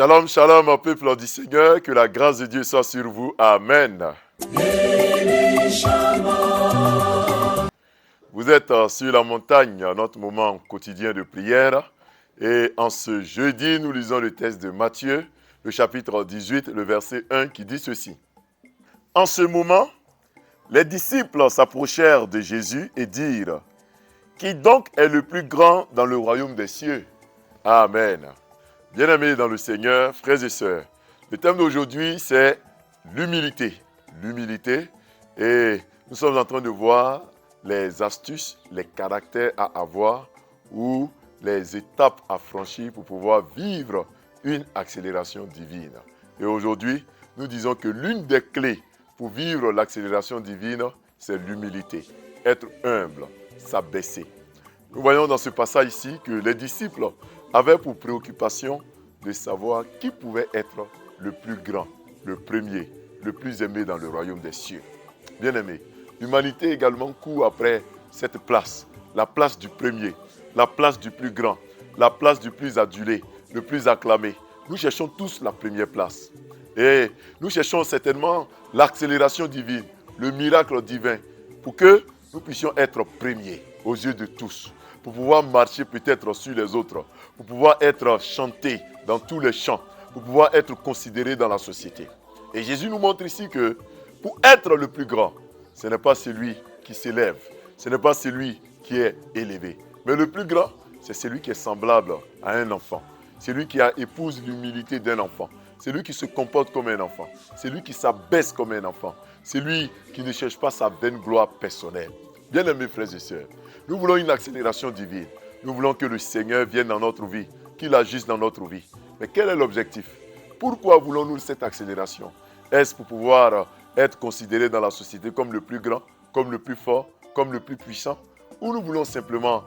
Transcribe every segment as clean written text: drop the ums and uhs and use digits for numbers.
Shalom, shalom, peuple du Seigneur, que la grâce de Dieu soit sur vous. Amen. Vous êtes sur la montagne, notre moment quotidien de prière. Et en ce jeudi, nous lisons le texte de Matthieu, le chapitre 18, le verset 1 qui dit ceci. En ce moment, les disciples s'approchèrent de Jésus et dirent, « Qui donc est le plus grand dans le royaume des cieux ?» Amen. Bien-aimés dans le Seigneur, frères et sœurs, le thème d'aujourd'hui, c'est l'humilité. L'humilité, et nous sommes en train de voir les astuces, les caractères à avoir ou les étapes à franchir pour pouvoir vivre une accélération divine. Et aujourd'hui, nous disons que l'une des clés pour vivre l'accélération divine, c'est l'humilité. Être humble, s'abaisser. Nous voyons dans ce passage ici que les disciples avaient pour préoccupation de savoir qui pouvait être le plus grand, le premier, le plus aimé dans le royaume des cieux. Bien-aimé, l'humanité également court après cette place, la place du premier, la place du plus grand, la place du plus adulé, le plus acclamé. Nous cherchons tous la première place. Et nous cherchons certainement l'accélération divine, le miracle divin, pour que nous puissions être premiers aux yeux de tous, pour pouvoir marcher peut-être sur les autres, pour pouvoir être chanté dans tous les champs, pour pouvoir être considéré dans la société. Et Jésus nous montre ici que pour être le plus grand, ce n'est pas celui qui s'élève, ce n'est pas celui qui est élevé, mais le plus grand, c'est celui qui est semblable à un enfant, celui qui épouse l'humilité d'un enfant, celui qui se comporte comme un enfant, celui qui s'abaisse comme un enfant, celui qui ne cherche pas sa vaine gloire personnelle. Bien-aimés frères et sœurs, nous voulons une accélération divine. Nous voulons que le Seigneur vienne dans notre vie, qu'il agisse dans notre vie. Mais quel est l'objectif? Pourquoi voulons-nous cette accélération? Est-ce pour pouvoir être considéré dans la société comme le plus grand, comme le plus fort, comme le plus puissant? Ou nous voulons simplement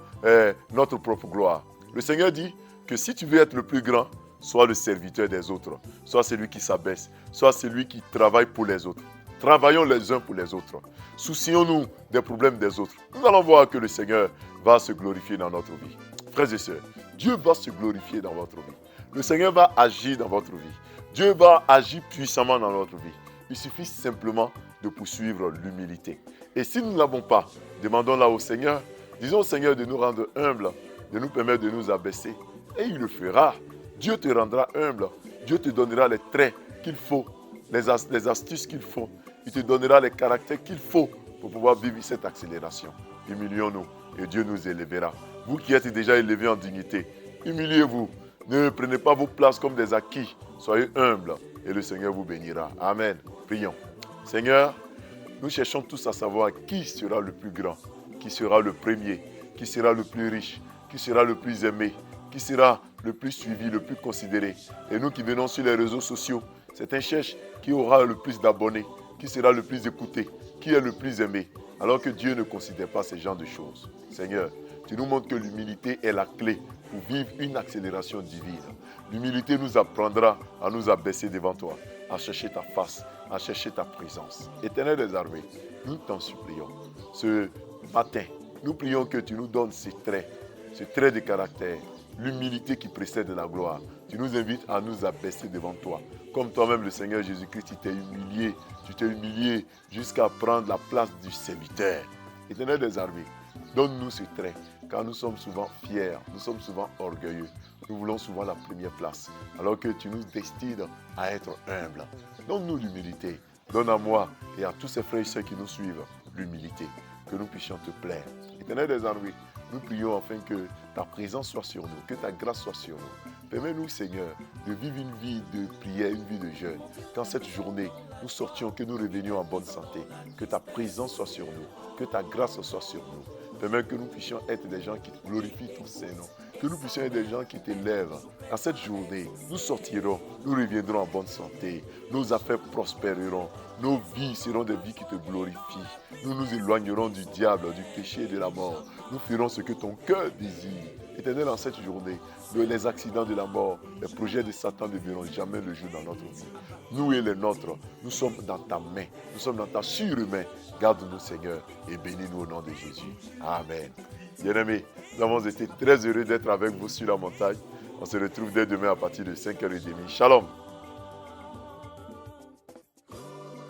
notre propre gloire? Le Seigneur dit que si tu veux être le plus grand, sois le serviteur des autres, sois celui qui s'abaisse, sois celui qui travaille pour les autres. Travaillons les uns pour les autres. Soucions-nous des problèmes des autres. Nous allons voir que le Seigneur va se glorifier dans notre vie. Frères et sœurs, Dieu va se glorifier dans votre vie. Le Seigneur va agir dans votre vie. Dieu va agir puissamment dans notre vie. Il suffit simplement de poursuivre l'humilité. Et si nous ne l'avons pas, demandons-la au Seigneur. Disons au Seigneur de nous rendre humbles, de nous permettre de nous abaisser. Et il le fera. Dieu te rendra humble. Dieu te donnera les traits qu'il faut, les astuces qu'il faut. Il te donnera les caractères qu'il faut pour pouvoir vivre cette accélération. Humilions-nous et Dieu nous élèvera. Vous qui êtes déjà élevés en dignité, humiliez-vous. Ne prenez pas vos places comme des acquis. Soyez humbles et le Seigneur vous bénira. Amen. Prions. Seigneur, nous cherchons tous à savoir qui sera le plus grand, qui sera le premier, qui sera le plus riche, qui sera le plus aimé, qui sera le plus suivi, le plus considéré. Et nous qui venons sur les réseaux sociaux, c'est un cherche qui aura le plus d'abonnés, qui sera le plus écouté, qui est le plus aimé, alors que Dieu ne considère pas ce genre de choses. Seigneur, tu nous montres que l'humilité est la clé pour vivre une accélération divine. L'humilité nous apprendra à nous abaisser devant toi, à chercher ta face, à chercher ta présence. Éternel des armées, nous t'en supplions. Ce matin, nous prions que tu nous donnes ces traits de caractère, l'humilité qui précède la gloire. Tu nous invites à nous abaisser devant toi. Comme toi-même, le Seigneur Jésus-Christ, tu t'es humilié jusqu'à prendre la place du serviteur. Éternel des armées, donne-nous ce trait, car nous sommes souvent fiers, nous sommes souvent orgueilleux. Nous voulons souvent la première place, alors que tu nous destines à être humbles. Donne-nous l'humilité. Donne à moi et à tous ces frères et sœurs qui nous suivent l'humilité, que nous puissions te plaire. Éternel des armées, nous prions afin que ta présence soit sur nous, que ta grâce soit sur nous. Permets-nous, Seigneur, de vivre une vie de prière, une vie de jeûne. Qu'en cette journée, nous sortions, que nous revenions en bonne santé. Que ta présence soit sur nous, que ta grâce soit sur nous. Permets que nous puissions être des gens qui glorifient ton Saint-Nom. Que nous puissions être des gens qui t'élèvent. En cette journée, nous sortirons, nous reviendrons en bonne santé. Nos affaires prospéreront. Nos vies seront des vies qui te glorifient. Nous nous éloignerons du diable, du péché et de la mort. Nous ferons ce que ton cœur désire. Éternel, en cette journée, les accidents de la mort, les projets de Satan ne verront jamais le jour dans notre vie. Nous et les nôtres, nous sommes dans ta main, nous sommes dans ta sûre-main. Garde-nous, Seigneur, et bénis-nous au nom de Jésus. Amen. Bien-aimés, nous avons été très heureux d'être avec vous sur la montagne. On se retrouve dès demain à partir de 5h30. Shalom.